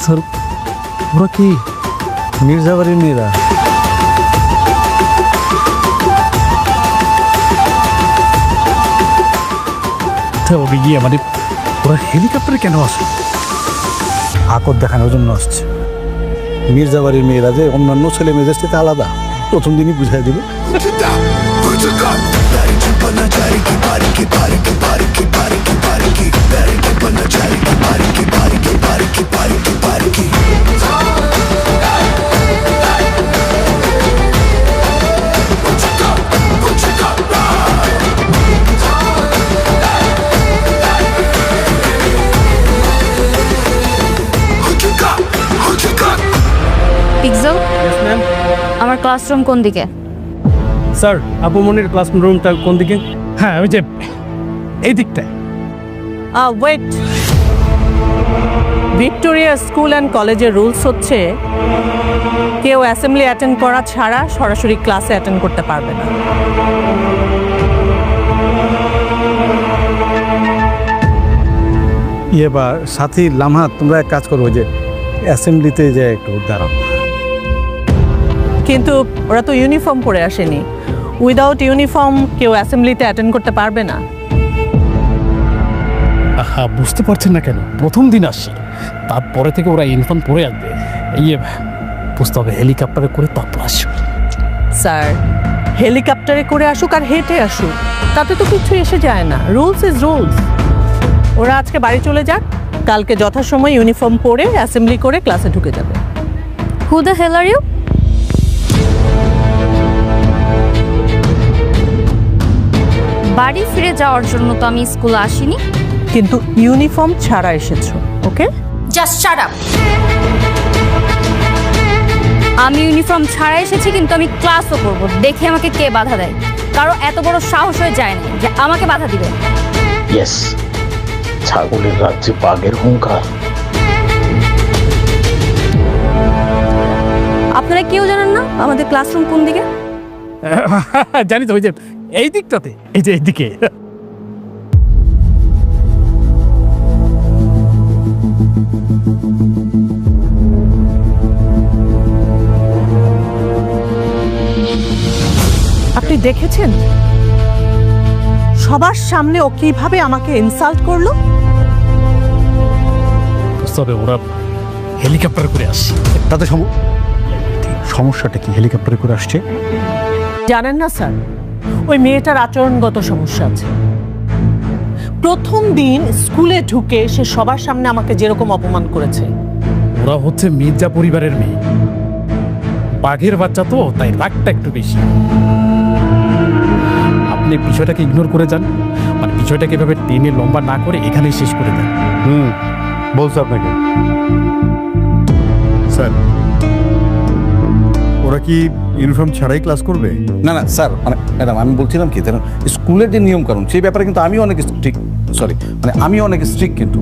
Sir ওরা কি মির্জাবাড়ির মেয়েরা? ওকে গিয়ে মানে ওরা হেলিকপ্টারে কেন আসে? আকর দেখানোর জন্য আসছে। মির্জাবাড়ির মেয়েরা যে অন্যান্য ছেলে মেয়েদের সাথে আলাদা, প্রথম দিনই বুঝাই দিবে। পিক্সেল, আমার ক্লাসরুম কোন দিকে? স্যার আপুমনির ক্লাসরুমটা কোন দিকে? হ্যাঁ ওই যে এই দিকটায়। ওয়েট, ভিক্টোরিয়া স্কুল অ্যান্ড কলেজের রুলস হচ্ছে কেউ অ্যাসেম্বলি অ্যাটেন্ড করা ছাড়া সরাসরি ক্লাসে অ্যাটেন্ড করতে পারবে না। বা সাথী লামহা, তোমরা এক কাজ করো, যে অ্যাসেম্বলিতে যে একটু দাঁড়াও। কিন্তু ওরা তো ইউনিফর্ম পরে আসেনি। উইদাউট ইউনিফর্ম কেউ অ্যাসেম্বলিতে অ্যাটেন্ড করতে পারবে না। বুঝতে পারছেন না কেন? প্রথম দিন আসছি, তারপরে থেকে ওরা ইউনিফর্ম পরে আসবে। বুঝতে হবে হেলিকপ্টারে করে তারপর আসবে। স্যার, হেলিকপ্টারে করে আসুক আর হেঁটে আসুক, তাতে তো কিছু এসে যায় না। Rules is rules. ওরা আজকে বাড়ি চলে যাক, কালকে যথাসময় ইউনিফর্ম পরে অ্যাসেম্বলি করে ক্লাসে ঢুকে যাবে। Who the hell are you? বাড়ি ফিরে যাওয়ার জন্য তো আমি স্কুলে আসিনি। কিন্তু ইউনিফর্ম ছাড়া এসেছো, ওকে? Just shut up. আমি ইউনিফর্ম ছাড়া এসেছি, কিন্তু আমি ক্লাসও করব। দেখে আমাকে কে বাধা দেয়? কারো এত বড় সাহস হয়ে যায় না যে আমাকে বাধা দিবে। ইয়েস, ছাগলের রাজ্যে বাঘের হুঙ্কার। আপনারা কেউ জানেন না আমাদের ক্লাসরুম কোন দিকে? জানি তো, ওই যে এই দিকটাতে, এই যে এইদিকে। আপনি দেখেছেন সবার সামনে ও কিভাবে আমাকে ইনসাল্ট করলো? তবে ওরা হেলিকপ্টার করে আসছে। তাতে সমস্যাটা কি? হেলিকপ্টারে করে আসছে? জানেন না স্যার, ওই মেয়েটার আচরণগত সমস্যা আছে। প্রথম দিন স্কুলে ঢুকে সে সবার সামনে আমাকে যেরকম অপমান করেছে। ওরা হচ্ছে মির্জা পরিবারের মেয়ে, বাঘের বাচ্চা তো, তাই রাগটা একটু বেশি। আপনি বিষয়টাকে ইগনোর করে যান, মানে বিষয়টাকে এভাবে টেনে লম্বা না করে এখানেই শেষ করে দেন। বলছো আপনাকে। স্যার, ওরা কি ইউনিফর্ম ছাড়াই ক্লাস করবে? না না স্যার, মানে ম্যাডাম আমি বলছিলাম কি, স্কুলের যে নিয়ম কানুন সেই ব্যাপারে কিন্তু আমি অনেক স্ট্রিক্ট। মানে আমি অনেক স্ট্রিক্ট, কিন্তু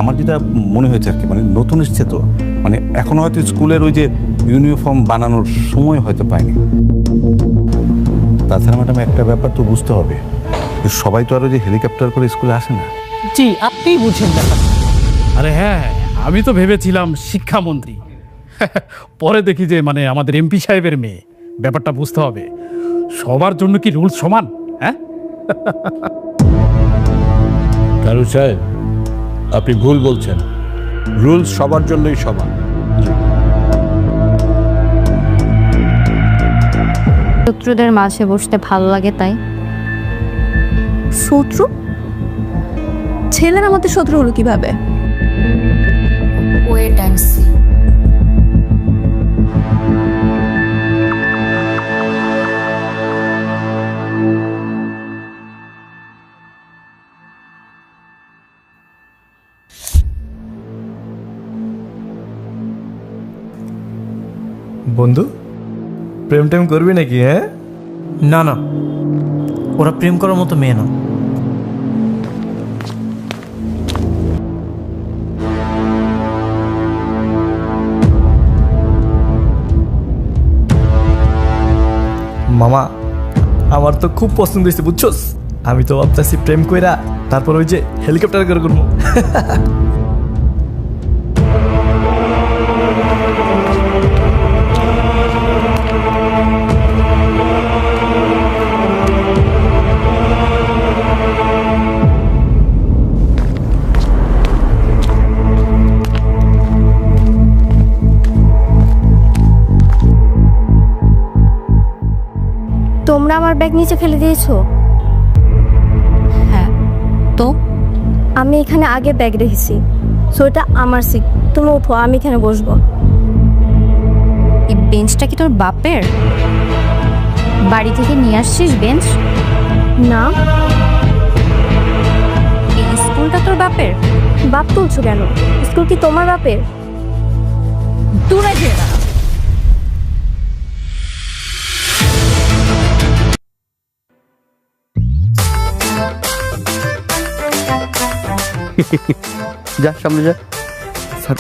আমার যেটা মনে হয়েছে আর কি, মানে নতুন এসছে তো, মানে এখনো হয়তো স্কুলের ওই যে ইউনিফর্ম বানানোর সময় হয়তো পায়নি। তাছাড়া ম্যাডাম একটা ব্যাপার তো বুঝতে হবে, যে সবাই তো আরও যে হেলিকপ্টার করে স্কুলে আসে না। জি, আপনিই বুঝেন ব্যাপার। আরে হ্যাঁ, আমি তো ভেবেছিলাম শিক্ষামন্ত্রী, পরে দেখি যে মানে আমাদের এমপি সাহেবের মেয়ে। ব্যাপারটা বুঝতে হবে, সবার জন্য কি রুলস সমান? হ্যাঁ কারু সাহেব, আপনি ভুল বলছেন। রুলস সবার জন্যই সমান। শত্রুদের মাঝে বসতে ভালো লাগে তাই। শত্রু? ছেলেরা মধ্যে শত্রু হলো কিভাবে? Wait and see. বন্ধু, প্রেম টেম করবি নাকি? হ্যাঁ, না না, ওরা প্রেম করার মতো মেয়ে না। মামা, আমার তো খুব পছন্দ হয়েছে বুঝছস। আমি তো ভাবতেছি প্রেম কইরা তারপর ওই যে হেলিকপ্টার করে করবো। ব্যাগ নিচে ফেলে দিয়েছো? হ্যাঁ, তো আমি এখানে আগে ব্যাগ রেখেছি, সো এটা আমার সিট। তুমি উঠো, আমি এখানে বসবো। এই বেঞ্চটা কি তোর বাপের? বাড়ি থেকে নিয়ে আসছিস বেঞ্চ? না, এই স্কুলটা তোর বাপের? বাপ তুলছো কেন? স্কুল কি তোমার বাপের? দূরে যে না। যা সামনে যা। স্যার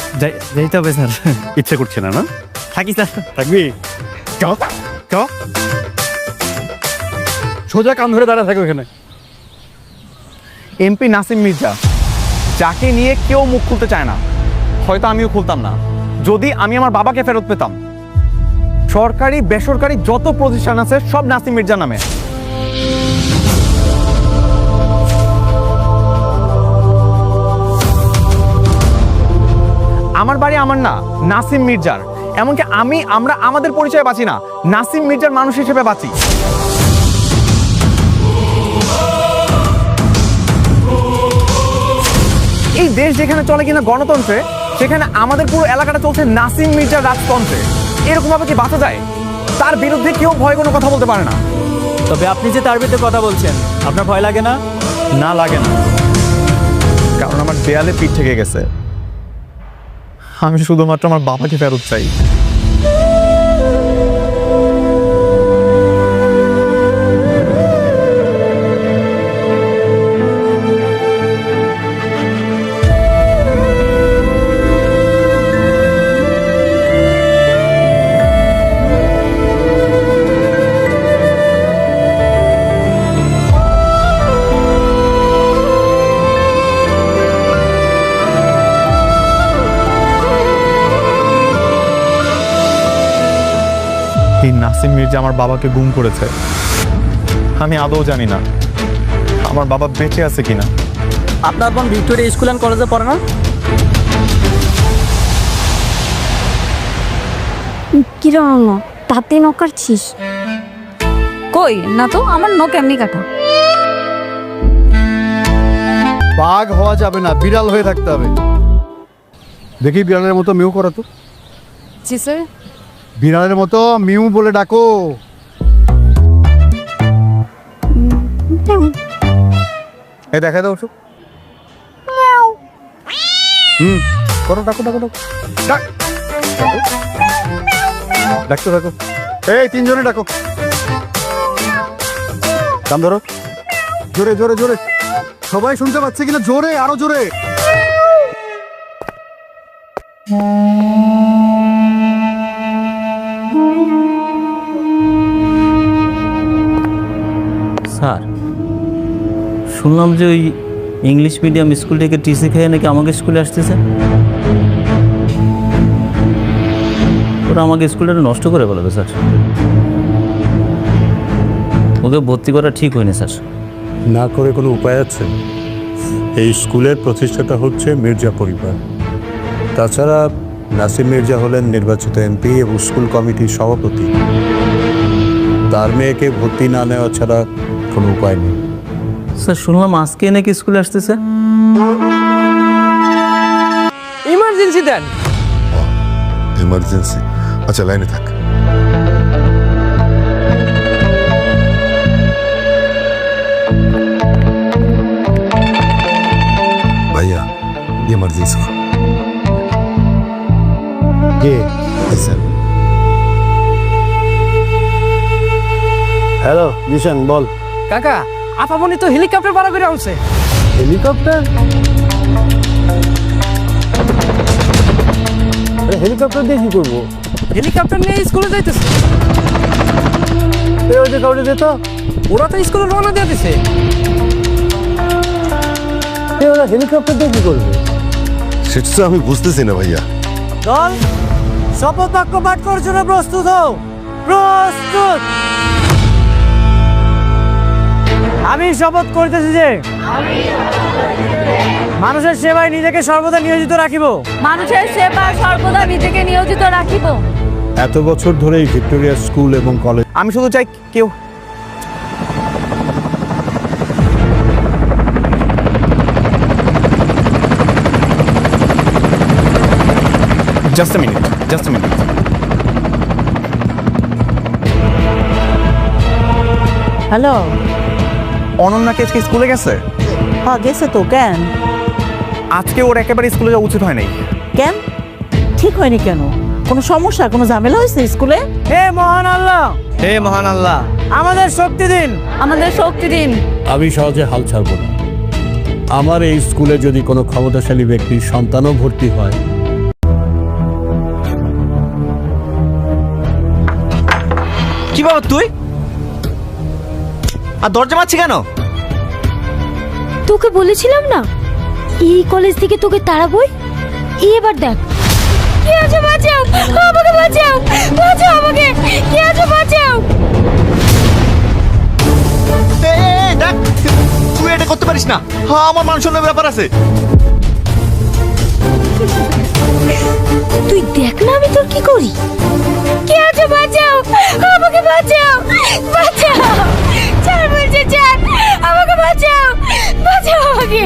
যাইতে হবে স্যার। ইচ্ছে করছে না, না? থাকি স্যার। থাকবি? চ চ, সোজা কান ধরে দাঁড়া থাকো এখানে। এমপি নাসিম মির্জা, যাকে নিয়ে কেউ মুখ খুলতে চায় না, হয়তো আমিও খুলতাম না যদি আমি আমার বাবাকে ফেরত পেতাম। সরকারি বেসরকারি যত প্রতিষ্ঠান আছে সব নাসিম মির্জা নামে। আমার বাড়ি আমার না, নাসিম মির্জার। এমনকি আমরা আমাদের পরিচয় বাঁচি না, নাসিম মির্জার মানুষ হিসেবে বাঁচি। এই দেশ যেখানে চলে কিনা গণতন্ত্রে, সেখানে আমাদের পুরো এলাকাটা চলছে নাসিম মির্জার রাজতন্ত্রে। এরকম ভাবে কি বাঁচা যায়? তার বিরুদ্ধে কেউ ভয় কোনো কথা বলতে পারে না। তবে আপনি যে তার বিরুদ্ধে কথা বলছেন, আপনার ভয় লাগে না? না, লাগে না, কারণ আমার দেয়ালে পিঠ থেকে গেছে। আমি শুধুমাত্র আমার বাবাকে ফেরত চাই। এই নাসিম মির্জা আমার বাবাকে গুম করেছে। আমি আদৌ জানি না আমার বাবা বেঁচে আছে কিনা। আপনার বোন ভিক্টোরিয়া স্কুল অ্যান্ড কলেজে পড়ে না? কিরম তাতে নকারছিস? কই না তো, আমার নখ এমনি কাটা। বাঘ হওয়া যাবে না, বিড়াল হয়ে থাকতে হবে। দেখি বিড়ালের মতো মিউ করা তো। জি স্যার। বিড়ালের মতো মিউ বলে ডাকো। এই দেখা দাও ওসব। করো, ডাকো ডাকো ডাকো, ডাক, ডাকতে থাকো। এই তিনজনে ডাকো। কান ধরো। জোরে জোরে জোরে, সবাই শুনতে পাচ্ছে কিনা? জোরে, আরো জোরে। স্যার, শুনলাম যে ওই ইংলিশ মিডিয়াম স্কুল থেকে টিসি খেয়ে নাকি আমাকে স্কুলে আসতেছে। ওরা আমাকে স্কুলটা নষ্ট করে বলবে স্যার। ওকে ভর্তি করা ঠিক হয়নি স্যার। না করে কোনো উপায় আছে? এই স্কুলের প্রতিষ্ঠাতা হচ্ছে মির্জা পরিবার। তাছাড়া নাসিম মির্জা হলেন নির্বাচিত এমপি এবং স্কুল কমিটির সভাপতি। তার মেয়েকে ভর্তি না নেওয়া ছাড়া কোনো উপায় নেই। স্যার, শুনলাম আজকে নাকি স্কুলে আসতেছে। ইমার্জেন্সি দেন। ইমার্জেন্সি? আচ্ছা, লাইনে থাক। ভাইয়া, ইমার্জেন্সি। কে? স্যার। হ্যালো জিশান, বল। কাকা, আপামনি তো হেলিকপ্টার ভাড়া করে আনছে। হেলিকপ্টার? হেলিকপ্টার দিয়ে কি করবো? হেলিকপ্টার নিয়ে স্কুলে যাইতেছে। ওই যে কাউরে যেত, ওরা তো স্কুলে রওনা দিয়ে দিছে। ওরা হেলিকপ্টার দিয়ে কি করবে? সেটা তো আমি বুঝতেছি না ভাইয়া। দল শপথ বাক্য পাঠ করার জন্য প্রস্তুত হও। প্রস্তুত। আমি শপথ করতেছি যে মানুষের সেবায় নিজেকে সর্বদা নিয়োজিত রাখিব। মানুষের সেবা সর্বদা নিজেকে নিয়োজিত রাখিব। এত বছর ধরে এই ভিক্টোরিয়া স্কুল এবং কলেজ আমি শুধু চাই কেউ just a minute, just a minute. Hello. Ananya কি আজকে স্কুলে গেছে? হ্যাঁ গেছে তো, কেন? আজকে ওর একেবারে স্কুলে যাওয়া উচিত হয় নাই। কেন ঠিক হয়নি কেন? কোনো সমস্যা, কোনো ঝামেলা হয়েছে স্কুলে? হে মহান আল্লাহ, হে মহান আল্লাহ, আমাদের শক্তি দিন, আমাদের শক্তি দিন। আমি সহজে হাল ছাড়ব না। আমার এই স্কুলে যদি কোনো ক্ষমতাশালী ব্যক্তির সন্তানও ভর্তি হয়, কি বাবা তুই আর দরজা মারছি কেন? তোকে বলেছিলাম না এই কলেজ থেকে তোকে তাড়াবই। এবার দেখ কে আছে, বাঁচাও আমাকে, বাঁচাও বাঁচাও আমাকে, কে আছে বাঁচাও। দেখ তুই এটা করতে পারিস না, হ্যাঁ আমার মান সম্মানের ব্যাপার আছে। তুই দেখ না আমি তোর কি করি। কে আছে বাঁচাও আমাকে, বাঁচাও বাঁচাও, ছাড় বলছে ছাড় আমাকে, বাঁচাও বাঁচাও আমাকে।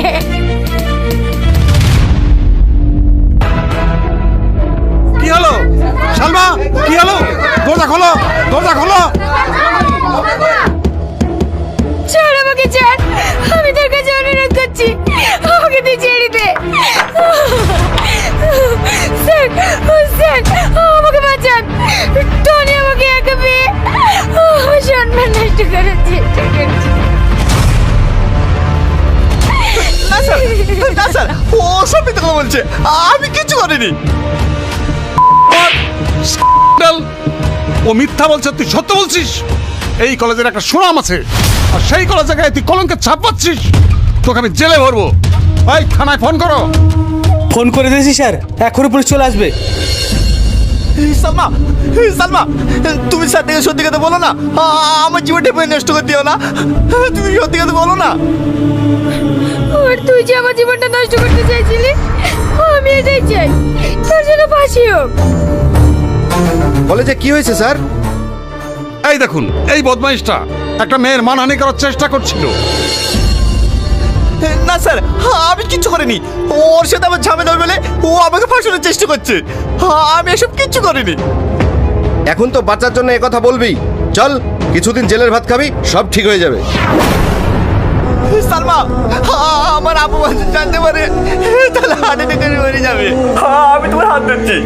কি হলো সালমা, কি হলো? দরজা খোলো, দরজা খোলো। ছাড় আমাকে, ছাড়, আমি তোর কাছে অনুরোধ করছি, আমাকে তুই ছেড়ে দে। স্যার, স্যার আমাকে বাঁচান, টনি আমাকে একা পেয়ে আমার সম্মান নষ্ট করার চেষ্টা করছে। না স্যার, না স্যার, ও সব মিথ্যা কথা বলছে, আমি কিছু করিনি। ও মিথ্যা বলছে, তুই সত্য বলছিস। এই কলেজের একটা সুনাম আছে, আর সেই কলেজে গায়ে তুই কলঙ্কের ছাপ পাচ্ছিস। তোকে আমি জেলে ভরবো। এই থানায় ফোন করো। ফোন করে দিয়েছি স্যার, এখনই পুলিশ চলে আসবে। সালমা, সালমা, তুমি স্যার থেকে সত্যি কথা বলো না, আমার জীবনটা নষ্ট করে দিও না, তুমি সত্যি কথা বলো না। আর তুই যে আমার জীবনটা নষ্ট করতে চাইছিলি, আমি এটাই চাই, তোর জন্য ফাঁসি হোক। কলেজে কি হয়েছে স্যার? এই দেখুন, এই বদমাইশটা একটা মেয়ের মানহানি করার চেষ্টা করছিল। না স্যার, আমি কিচ্ছু করিনি, ওর সাথে আমার ঝামেলা বলে ও আমাকে ফাঁসানোর চেষ্টা করছে, আমি এসব কিচ্ছু করিনি। এখন তো বাচ্চার জন্য কথা বলবি, চল কিছুদিন জেলের ভাত খাবি, সব ঠিক হয়ে যাবে। সালমা, আমার আপু জানতে পারে তাহলে হার্ট অ্যাটাকে মরে যাবে। আমি তোমার হাত ধরছি,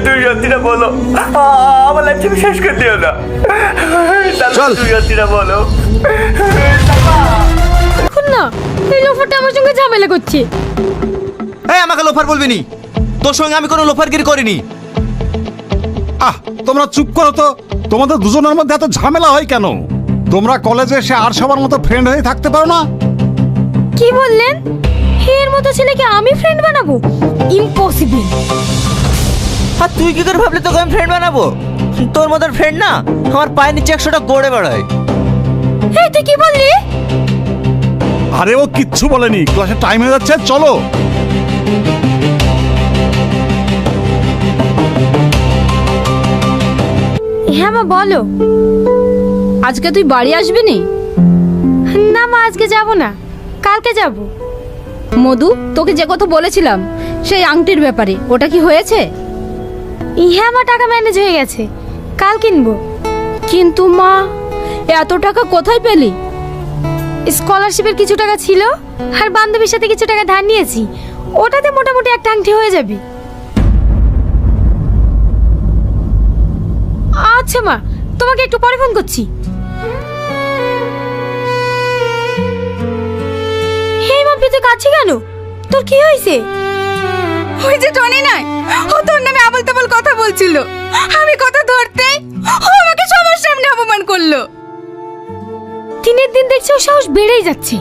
তুই সত্যিটা বলো, আমার লাইফটা শেষ করে দিও না। চল। তুই সত্যিটা বলো। এখন না এই লোফারটা আমার সঙ্গে ঝামেলা করছে। এই আমাকে লোফার বলবি নি, তোর সঙ্গে আমি কোনো লোফারগিরি করিনি। তোমরা চুপ করো তো। তোমাদের দুজনের মধ্যে এত ঝামেলা হয় কেন? তোমরা কলেজে এসে আর সবার মতো ফ্রেন্ড হয়ে থাকতে পারো না? কি বললেন? এর মতো ছেলেকে আমি ফ্রেন্ড বানাবো? ইম্পসিবল। আর তুই কি করে ভাবলি তোকে আমি ফ্রেন্ড বানাবো? তোর মতো ফ্রেন্ড না আমার পায়ের নিচে 100টা গড়ে বেড়ায়। এই তুই কি বললি? আরে ও কিচ্ছু বলেনি, ক্লাসে টাইম হয়ে যাচ্ছে, চলো। হ্যাঁ মা বলো। আজকে তুই বাড়ি আসবি নি? না মা আজকে যাব না, কালকে যাব। মধু, তোকে যে কথা বলেছিলাম সেই আংটির ব্যাপারে, ওটা কি হয়েছে? হ্যাঁ মা, টাকা ম্যানেজ হয়ে গেছে, কাল কিনবো। কিন্তু মা এত টাকা কোথায় পেলি? স্কলারশিপের কিছু টাকা ছিল আর বান্ধবীর সাথে কিছু টাকা ধার নিয়েছি, ওটাতে মোটামুটি একটা আংটি হয়ে যাবে। আচ্ছা মা, তোমাকে একটু পরে ফোন করছি। হে মা, তুই কাছে কেন? তোর কি হয়েছে? ওই যে টনি নাই, ও তোর নামে আবল তাবল কথা বলছিল, আমি কথা ধরতেই ও আমাকে সবার সামনে অপমান করলো। দিনের দিন দেখছি ও সাহস বেড়েই যাচ্ছে।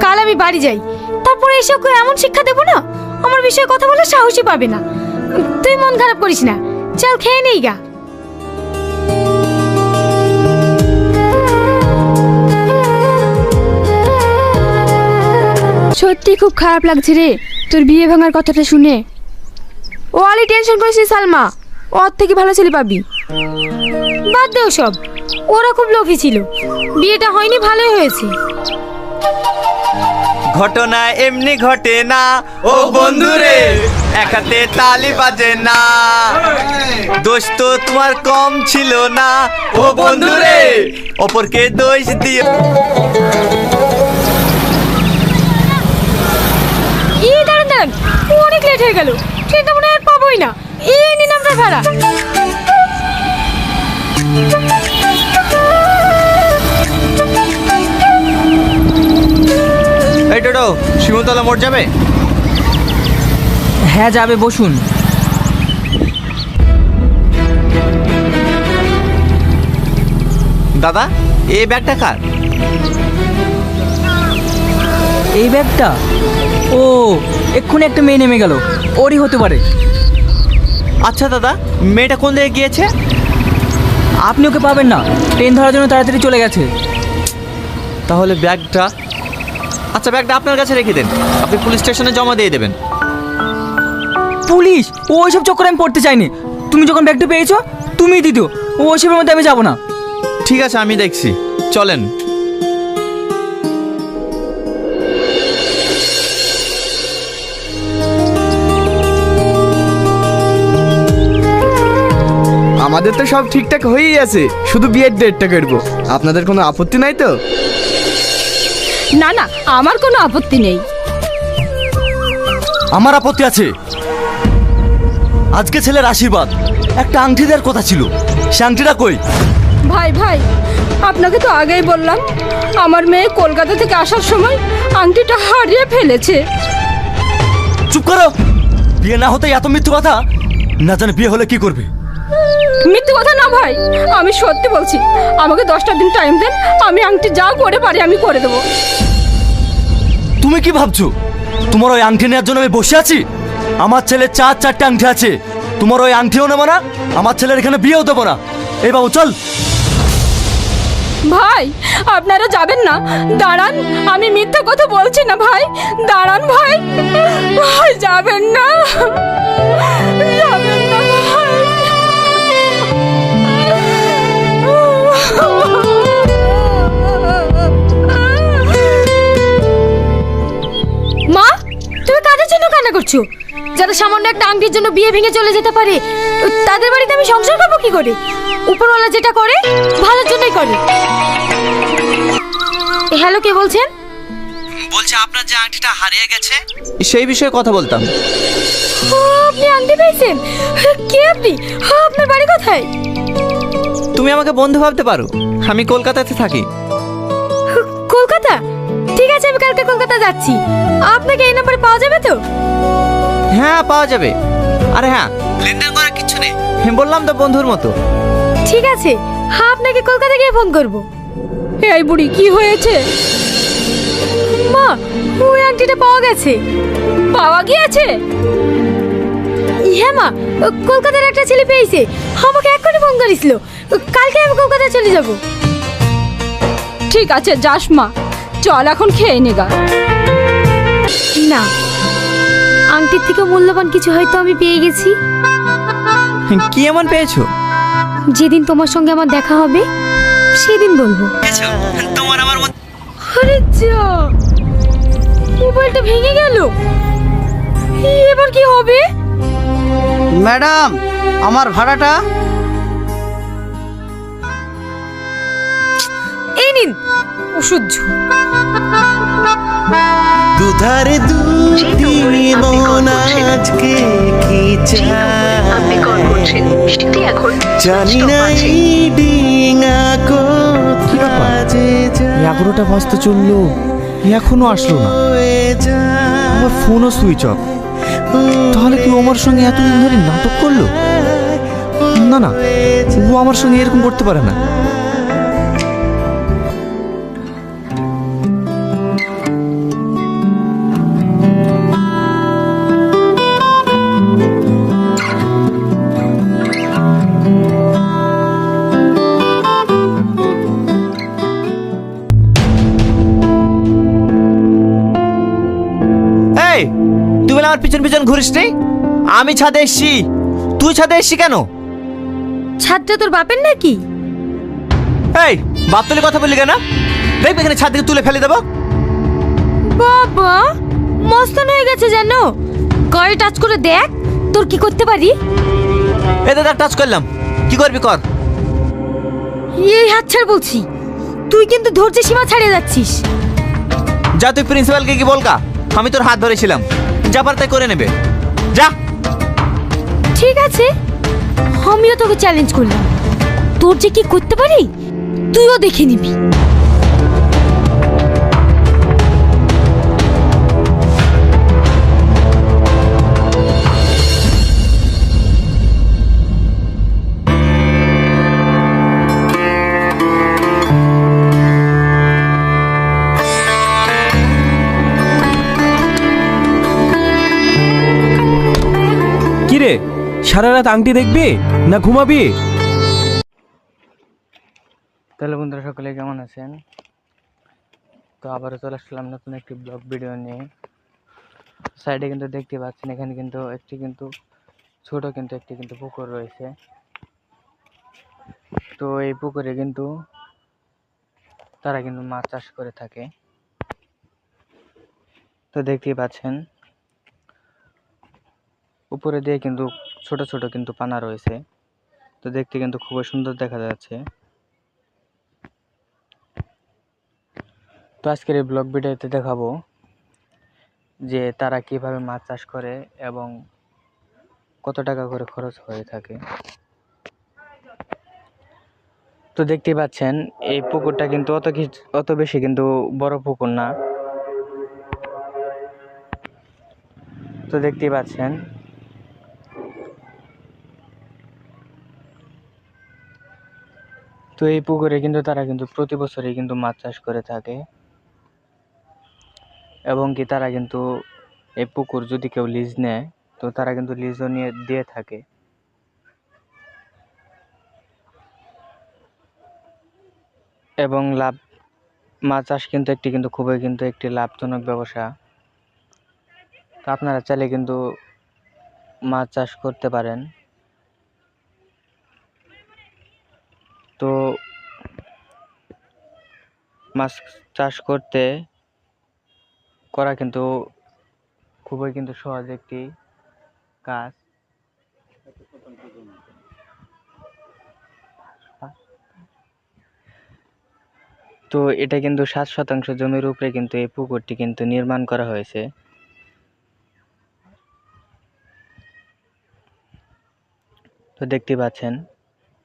কাল আমি বাড়ি যাই, তারপরে এসে ওকে এমন শিক্ষা দেবো না, আমার বিষয়ে কথা বলে সাহসই পাবে না। তুই মন খারাপ করিস না, চল খেয়ে নেই গা। সত্যি খুব খারাপ লাগছে রে তোর বিয়ে ভাঙার কথাটা শুনে। ও আলি টেনশন করিস সালমা, ওর থেকে ভালো ছেলে পাবি। বাদ দে সব, ওরা খুব লোভী ছিল, বিয়েটা হয়নি, ভালোই হয়েছে। ঘটনা এমনি ঘটে না ও বন্ধুরে। এক হাতে তালি বাজে না, দোষ তো তোমার কম ছিল না। ও বন্ধু রে, অপরকে দোষ দিয়ে দাঁড়ান দাঁড়ান, অনেক লেট হয়ে গেল, ট্রেনটা মনে হয় আর পাবোই না। এই নিন আপনার ভাড়া। এই টোটো শিমুলতলা মোড় যাবে? হ্যাঁ যাবে, বসুন। দাদা, এই ব্যাগটা কার? এই ব্যাগটা? ও, এক্ষুনি একটা মেয়ে নেমে গেল, ওরই হতে পারে। আচ্ছা দাদা, মেয়েটা কোন দিকে গিয়েছে? আপনি ওকে পাবেন না, ট্রেন ধরার জন্য তাড়াতাড়ি চলে গেছে। তাহলে ব্যাগটা? আচ্ছা, ব্যাগটা আপনার কাছে রেখে দেন, আপনি পুলিশ স্টেশনে জমা দিয়ে দেবেন। পুলিশ? ও ওইসব চক্করে আমি পড়তে চাইনি। তুমি যখন ব্যাগটা পেয়েছো তুমিই দিত, ও ওইসবের মধ্যে আমি যাবো না। ঠিক আছে, আমি দেখছি, চলেন। আমাদের তো সব ঠিকঠাক হয়েই আছে, শুধু বিয়ের ডেটটা করবো। আপনাদের কোনো আপত্তি নাই তো? না না, আমার কোনো আপত্তি নেই। আমার আপত্তি আছে। আজকে ছেলের আশীর্বাদ, একটা আংটি দেওয়ার কথা ছিল, সে আংটিটা কই? ভাই ভাই, আপনাকে তো আগেই বললাম, আমার মেয়ে কলকাতা থেকে আসার সময় আংটিটা হারিয়ে ফেলেছে। চুপ করো, বিয়ে না হতে এত মৃত্যু কথা, না জানে বিয়ে হলে কি করবে? মিথ্যে কথা না ভাই, আমি সত্যি বলছি। আমাকে 10টা দিন টাইম দেন, আমি আংটি যা করে পারি আমি করে দেবো। তুমি কি ভাবছো তোমার ওই আংটি নেওয়ার জন্য আমি বসে আছি? আমার ছেলের 4-4টে আংটি আছে, তোমার ওই আংটিও নেবো না, আমার ছেলের এখানে বিয়েও দেবো না। এই বাবু চল। ভাই, আপনারা যাবেন না? দাঁড়ান, আমি মিথ্যে কথা বলছি না ভাই, দাঁড়ান ভাই। ভাই যাবেন না, যাবেন না ভাই। মা, তুমি কাদের জন্য কান্না করছো? যারা সামান্য একটা আংটির জন্য বিয়ে ভেঙে চলে যেতে পারে, তাদের বাড়িতে আমি সংসার করবো কি করে? উপরওয়ালা যেটা করে ভালোর জন্যই করে। হ্যালো, কে বলছেন? বলছে আপনার যে আংটিটা হারিয়ে গেছে সেই বিষয়ে কথা বলতাম। আপনি আংটি পেয়েছেন? কে আপনি? আপনার বাড়ি কোথায়? তুমি আমাকে বন্ধু ভাবতে পারো, আমি কলকাতাতে থাকি। কলকাতা? ঠিক আছে, আমি কালকে কলকাতা যাচ্ছি। আপনাকে এই নম্বরে পাওয়া যাবে তো? হ্যাঁ, পাওয়া যাবে। আরে হ্যাঁ, লেনদেন করার কিছু নেই, বললাম তো বন্ধুর মতো। ঠিক আছে, আপনাকে কলকাতা গিয়ে ফোন করব। এই বুড়ি, কি হয়েছে? মা, ওই আংটিটা পাওয়া গেছে। পাওয়া গিয়েছে? হ্যাঁ মা, কলকাতার একটা ছেলে পেয়েছে, আমাকে এক্ষুনি ফোন করেছিল। কালকে আমি কলকাতা চলে যাব। ঠিক আছে, যাস মা, চল এখন খেয়ে নেগা। না, আংটির থেকে মূল্যবান কিছু হয়তো আমি পেয়ে গেছি। কি এমন পেয়েছো? যেদিন তোমার সঙ্গে আমার দেখা হবে সেদিন বলবো। তোমার আমার আরে যা, মোবাইলটা ভেঙে গেল, এবার কি হবে? ম্যাডাম, আমার ভাড়াটা। এই নিন, অসহ্য। দুধারে দুটি মন আজকে কি জানি না ডিঙা কোথায় 11টা বাজতে চললো, এখনো আসলো না। আমার ফোনও সুইচ অফ। তাহলে কি ও আমার সঙ্গে এতদিন ধরে নাটক করলো? না না, ও আমার সঙ্গে এরকম করতে পারে না। তুই বলে আমার পিছন পিছন ঘুরিস নি? আমি ছাদে এসছি, তুই ছাদে এসছি কেন? ছাদটা তোর বাপের নাকি? এই, বাপ তুলে কথা বললি কেন? দেখবে এখানে ছাদ থেকে তুলে ফেলে দেবো। বাবা মস্তান হয়ে গেছে জানো, গায়ে টাচ করে দেখ তোর কি করতে পারি। এ দাদা টাচ করলাম, কি করবি কর। এই হাত ছাড় বলছি, তুই কিন্তু ধৈর্য সীমা ছাড়িয়ে যাচ্ছিস। যা তুই প্রিন্সিপালকে কি বলকা, আমি তোর হাত ধরেছিলাম, যা পার তাই করে নেবে, যা। ঠিক আছে, আমিও তোকে চ্যালেঞ্জ করলাম, তোর যে কি করতে পারি তুইও দেখে নিবি। কিরে, সারা রাত আংটি দেখবি না ঘুমাবি? তাহলে বন্ধুরা সকলে কেমন আছেন? তো আবারও চলে আসলাম নতুন একটি ব্লগ ভিডিও নিয়ে। সাইডে কিন্তু দেখতে পাচ্ছেন এখানে কিন্তু একটি ছোট একটি পুকুর রয়েছে। তো এই পুকুরে কিন্তু তারা কিন্তু মাছ চাষ করে থাকে। তো দেখতেই পাচ্ছেন উপরে দিয়ে কিন্তু ছোট ছোট কিন্তু পানা রয়েছে। তো দেখতে কিন্তু খুবই সুন্দর দেখা যাচ্ছে। তো আজকের এই ব্লগ ভিডিওতে দেখাবো যে তারা কিভাবে মাছ চাষ করে এবং কত টাকা করে খরচ হয়ে থাকে। তো দেখতেই পাচ্ছেন এই পুকুরটা কিন্তু অত বেশি কিন্তু বড় পুকুর না। তো দেখতেই পাচ্ছেন তো এই পুকুরে কিন্তু তারা কিন্তু প্রতি বছরই কিন্তু মাছ চাষ করে থাকে এবং কি তারা কিন্তু এই পুকুর যদি কেউ লিজ নেয় তো তারা কিন্তু লিজও নিয়ে দিয়ে থাকে। এবং মাছ চাষ কিন্তু খুবই একটি লাভজনক ব্যবসা। তো আপনারা চাইলে কিন্তু মাছ চাষ করতে পারেন। তো মাছ চাষ করা কিন্তু খুবই সহজ একটি কাজ। তো এটা কিন্তু 7% জমির উপরে কিন্তু এই পুকুরটি কিন্তু নির্মাণ করা হয়েছে। তো দেখতে পাচ্ছেন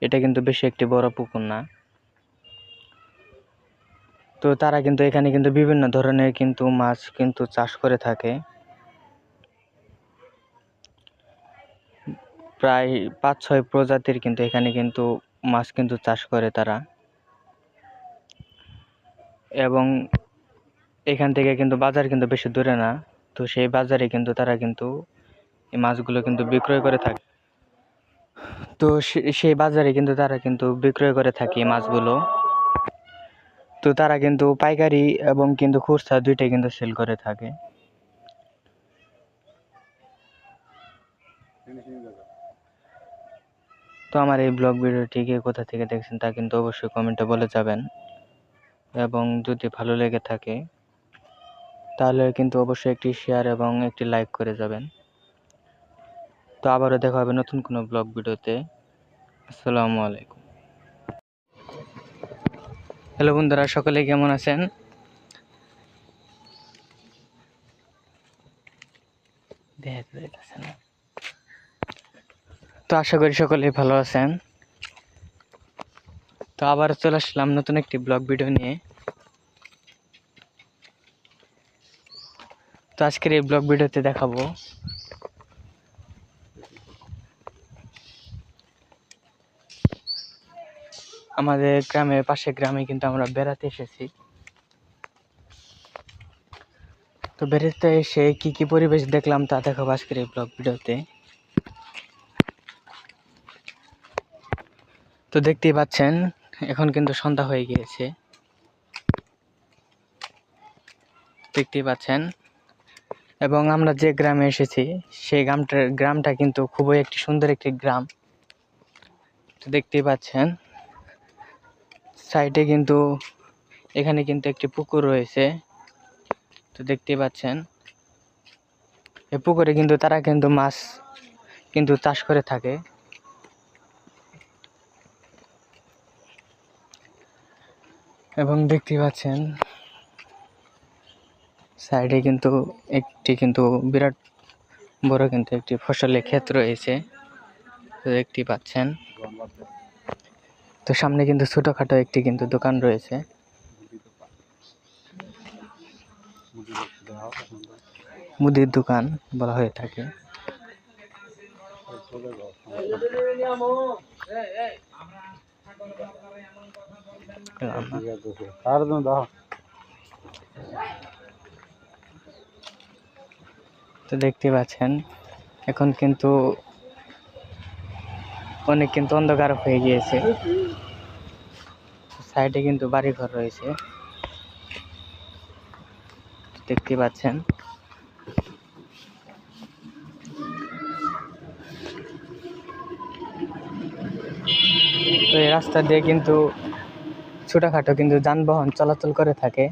এটা কিন্তু বেশি একটি বড় পুকুর না। তো তারা কিন্তু এখানে কিন্তু বিভিন্ন ধরনের কিন্তু মাছ কিন্তু চাষ করে থাকে। প্রায় 5-6 প্রজাতির কিন্তু এখানে কিন্তু মাছ কিন্তু চাষ করে তারা। এবং এখান থেকে কিন্তু বাজার কিন্তু বেশি দূরে না। তো সেই বাজারে কিন্তু তারা কিন্তু এই মাছগুলো কিন্তু বিক্রয় করে থাকে। তো সেই বাজারে কিন্তু তারা কিন্তু বিক্রয় করে থাকে এই মাছগুলো। তো তারা কিন্তু পাইকারি এবং কিন্তু খুচরা দুইটাই কিন্তু সেল করে থাকে। তো আমার এই ব্লগ ভিডিওটি কে কোথা থেকে দেখছেন তা কিন্তু অবশ্যই কমেন্টে বলে যাবেন এবং যদি ভালো লেগে থাকে তাহলে কিন্তু অবশ্যই একটি শেয়ার এবং একটি লাইক করে যাবেন। তো আবারও দেখা হবে নতুন কোনো ব্লগ ভিডিওতে। আসসালামু আলাইকুম। হ্যালো বন্ধুরা, সকলে কেমন আছেন? তো আশা করি সকলেই ভালো আছেন। তো আবার চলে আসলাম নতুন একটি ব্লগ ভিডিও নিয়ে। তো আজকের এই ব্লগ ভিডিওতে দেখাবো আমাদের গ্রামের পাশে গ্রামে কিন্তু আমরা বেড়াতে এসেছি। তো বেড়াতে এসে কি কি পরিবেশ দেখলাম তা দেখাবো আজকের এই ব্লগ ভিডিওতে। তো দেখতেই পাচ্ছেন এখন কিন্তু সন্ধ্যা হয়ে গিয়েছে। দেখতেই পাচ্ছেন এবং আমরা যে গ্রামে এসেছি সেই গ্রামটা কিন্তু খুবই একটি সুন্দর একটি গ্রাম। তো দেখতেই পাচ্ছেন সাইডে কিন্তু এখানে কিন্তু একটি পুকুর রয়েছে। তো দেখতেই পাচ্ছেন এই পুকুরে কিন্তু তারা কিন্তু মাছ কিন্তু চাষ করে থাকে। এবং দেখতে পাচ্ছেন সাইডে কিন্তু একটি কিন্তু বিরাট বড় কিন্তু একটি ফসলের ক্ষেত রয়েছে, তো দেখতে পাচ্ছেন। তো সামনে কিন্তু ছোটখাটো একটি কিন্তু দোকান রয়েছে। মুদির দোকান বলা হয়ে থাকে। তো দেখতে পাচ্ছেন এখন কিন্তু অনেক কিন্তু অন্ধকার হয়ে গিয়েছে। সাইডে কিন্তু বাড়িঘর রয়েছে, দেখতে পাচ্ছেন। তো এই রাস্তা দিয়ে কিন্তু ছোটখাটো কিন্তু যানবাহন চলাচল করে থাকে।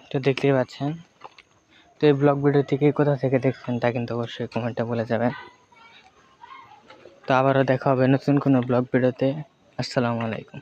তো দেখতেই পাচ্ছেন। তো এই ব্লগ ভিডিও থেকে কোথা থেকে দেখছেন তা কিন্তু অবশ্যই কমেন্টে বলে যাবেন। তো আবারও দেখা হবে নতুন কোনো ব্লগ ভিডিওতে। আসসালামু আলাইকুম।